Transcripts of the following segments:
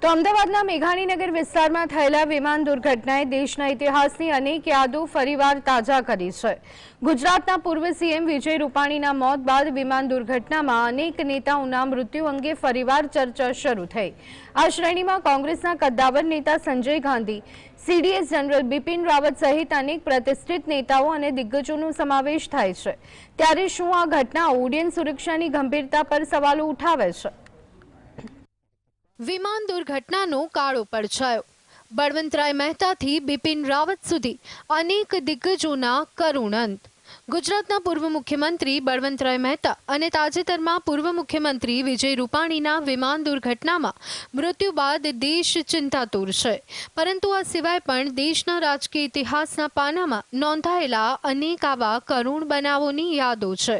તો અમદાવાદના મેઘાણીનગર વિસ્તારમાં થયેલા વિમાન દુર્ઘટનાએ દેશના ઇતિહાસની અનેક યાદો ફરીવાર તાજા કરી છે। ગુજરાતના પૂર્વ સીએમ વિજય રૂપાણીના મોત બાદ વિમાન દુર્ઘટનામાં અનેક નેતાઓના મૃત્યુ અંગે ફરીવાર ચર્ચા શરૂ થઈ। આ શ્રેણીમાં કોંગ્રેસના કદ્દાવર નેતા સંજય ગાંધી, સીડીએસ જનરલ બિપિન રાવત સહિત અનેક પ્રતિષ્ઠિત નેતાઓ અને દિગ્ગજોનો સમાવેશ થાય છે। ત્યારે શું આ ઘટનાઓ ઉડ્ડયન સુરક્ષાની ગંભીરતા પર સવાલો ઉઠાવે છે? વિમાન દુર્ઘટનાનો કાળો પડછાયો। બળવંતરાય મહેતાથી બિપિન રાવત સુધી અનેક દિગ્ગજોના કરુણ અંત। ગુજરાતના પૂર્વ મુખ્યમંત્રી બળવંતરાય મહેતા અને તાજેતરમાં પૂર્વ મુખ્યમંત્રી વિજય રૂપાણીના વિમાન દુર્ઘટનામાં મૃત્યુ બાદ દેશ ચિંતાતુર છે। પરંતુ આ સિવાય પણ દેશના રાજકીય ઇતિહાસના પાનામાં નોંધાયેલા અનેક આવા કરુણ બનાવોની યાદો છે,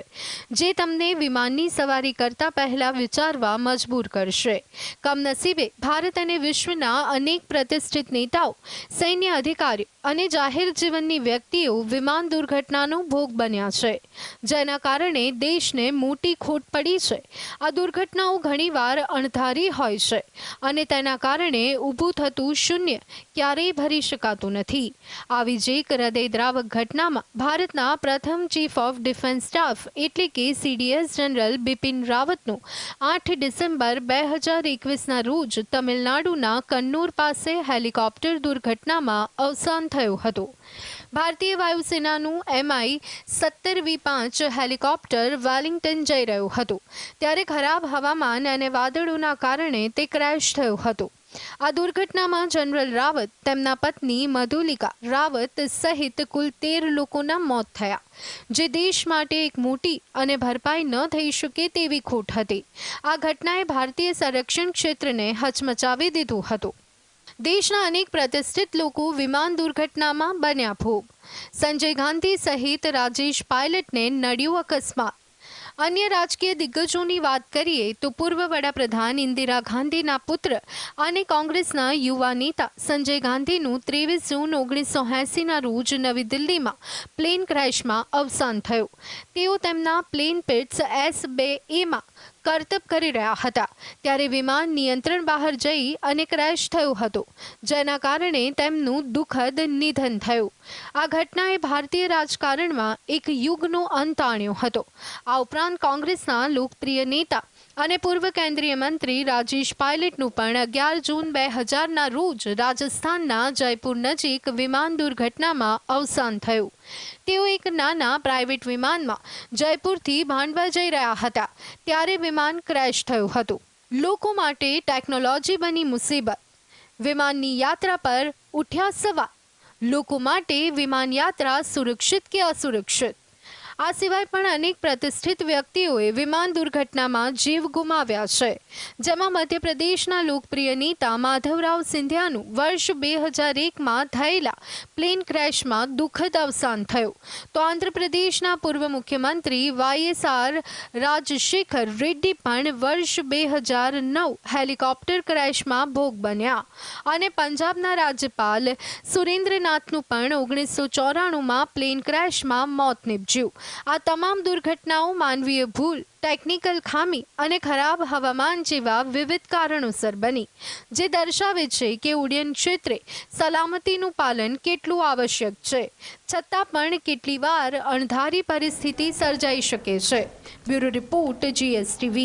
જે તમને વિમાનની સવારી કરતા પહેલા વિચારવા મજબૂર કરશે। કમનસીબે ભારત અને વિશ્વના અનેક પ્રતિષ્ઠિત નેતાઓ, સૈન્ય અધિકારીઓ અને જાહેર જીવનની વ્યક્તિઓ વિમાન દુર્ઘટનાનો ભોગ બન્યા છે, જેના કારણે દેશને મોટી ખોટ પડી છે। આ દુર્ઘટનાઓ ઘણીવાર અણધારી હોય છે અને તેના કારણે ઊભું થતું શૂન્ય ક્યારેય ભરી શકાતું નથી। આવી જ એક હૃદયદ્રાવક ઘટનામાં ભારતના પ્રથમ ચીફ ઓફ ડિફેન્સ સ્ટાફ એટલે કે સીડીએસ જનરલ બિપિન રાવતનું 8 ડિસેમ્બર 2021ના રોજ તમિલનાડુના કન્નૂર પાસે હેલિકોપ્ટર દુર્ઘટનામાં અવસાન થયું હતું। ભારતીય વાયુસેનાનું MI-17V5 હેલિકોપ્ટર વેલિંગ્ટન જઈ રહ્યું હતું, ત્યારે ખરાબ હવામાન અને વાદળોના કારણે તે ક્રેશ થયું હતું। આ દુર્ઘટનામાં જનરલ રાવત, તેમના પત્ની મધુલિકા રાવત સહિત કુલ 13 લોકોના મોત થયા, જે દેશ માટે એક મોટી અને ભરપાઈ ન થઈ શકે તેવી ખોટ હતી। આ ઘટનાએ ભારતીય સંરક્ષણ ક્ષેત્રને હચમચાવી દીધું હતું। દેશના અનેક પ્રતિષ્ઠિત લોકો વિમાન દુર્ઘટનામાં બન્યા ભોગ। સંજય ગાંધી સહિત રાજેશ પાયલટને નડ્યું અકસ્માત। અન્ય રાજકીય દિગ્ગજોની વાત કરીએ તો પૂર્વ વડાપ્રધાન ઇન્દિરા ગાંધીના પુત્ર અને કોંગ્રેસના યુવા નેતા સંજય ગાંધીનું 23 જૂન 1980ના રોજ નવી દિલ્હીમાં પ્લેન ક્રેશમાં અવસાન થયું। તેઓ તેમના પ્લેન પિટ્સ S2Aમાં કરતબ કરી રહ્યા હતા, ત્યારે વિમાન નિયંત્રણ બહાર જઈ અને ક્રેશ થયું હતું, જેના કારણે તેમનું દુઃખદ નિધન થયું। આ ઘટનાએ ભારતીય રાજકારણમાં એક યુગનો અંત આણ્યો હતો। આ ઉપરાંત કોંગ્રેસના લોકપ્રિય નેતા અને પૂર્વ કેન્દ્રીય મંત્રી રાજેશ પાયલટનું પણ 11 જૂન 2000ના રોજ રાજસ્થાનના જયપુર નજીક વિમાન દુર્ઘટનામાં અવસાન થયું। તેઓ એક નાના પ્રાઇવેટ વિમાનમાં જયપુરથી ભાંડવા જઈ રહ્યા હતા, ત્યારે વિમાન ક્રેશ થયું હતું। લોકો માટે ટેકનોલોજી બની મુસીબત, વિમાનની યાત્રા પર ઉઠ્યા સવાલ। લોકો માટે વિમાન યાત્રા સુરક્ષિત કે અસુરક્ષિત? આ સિવાય પણ અનેક પ્રતિષ્ઠિત વ્યક્તિઓએ વિમાન દુર્ઘટનામાં જીવ ગુમાવ્યા છે, જેમાં મધ્યપ્રદેશના લોકપ્રિય નેતા માધવરાવ સિંધિયાનું વર્ષ 2001માં થયેલા પ્લેન ક્રેશમાં દુઃખદ અવસાન થયું, તો આંધ્રપ્રદેશના પૂર્વ મુખ્યમંત્રી YSR રાજશેખર રેડ્ડી પણ વર્ષ 2009 હેલિકોપ્ટર ક્રેશમાં ભોગ બન્યા અને પંજાબના રાજ્યપાલ સુરેન્દ્રનાથનું પણ 1994માં પ્લેન ક્રેશમાં મોત નીપજ્યું। આ તમામ દુર્ઘટનાઓ માનવીય ભૂલ, ટેકનિકલ ખામી અને ખરાબ હવામાન જેવા વિવિધ કારણોસર બની, જે દર્શાવે છે કે ઉડ્ડયન ક્ષેત્રે સલામતીનું પાલન કેટલું આવશ્યક છે, છતાં પણ કેટલીવાર અણધારી પરિસ્થિતિ સર્જાઈ શકે છે। Bureau report GSTV।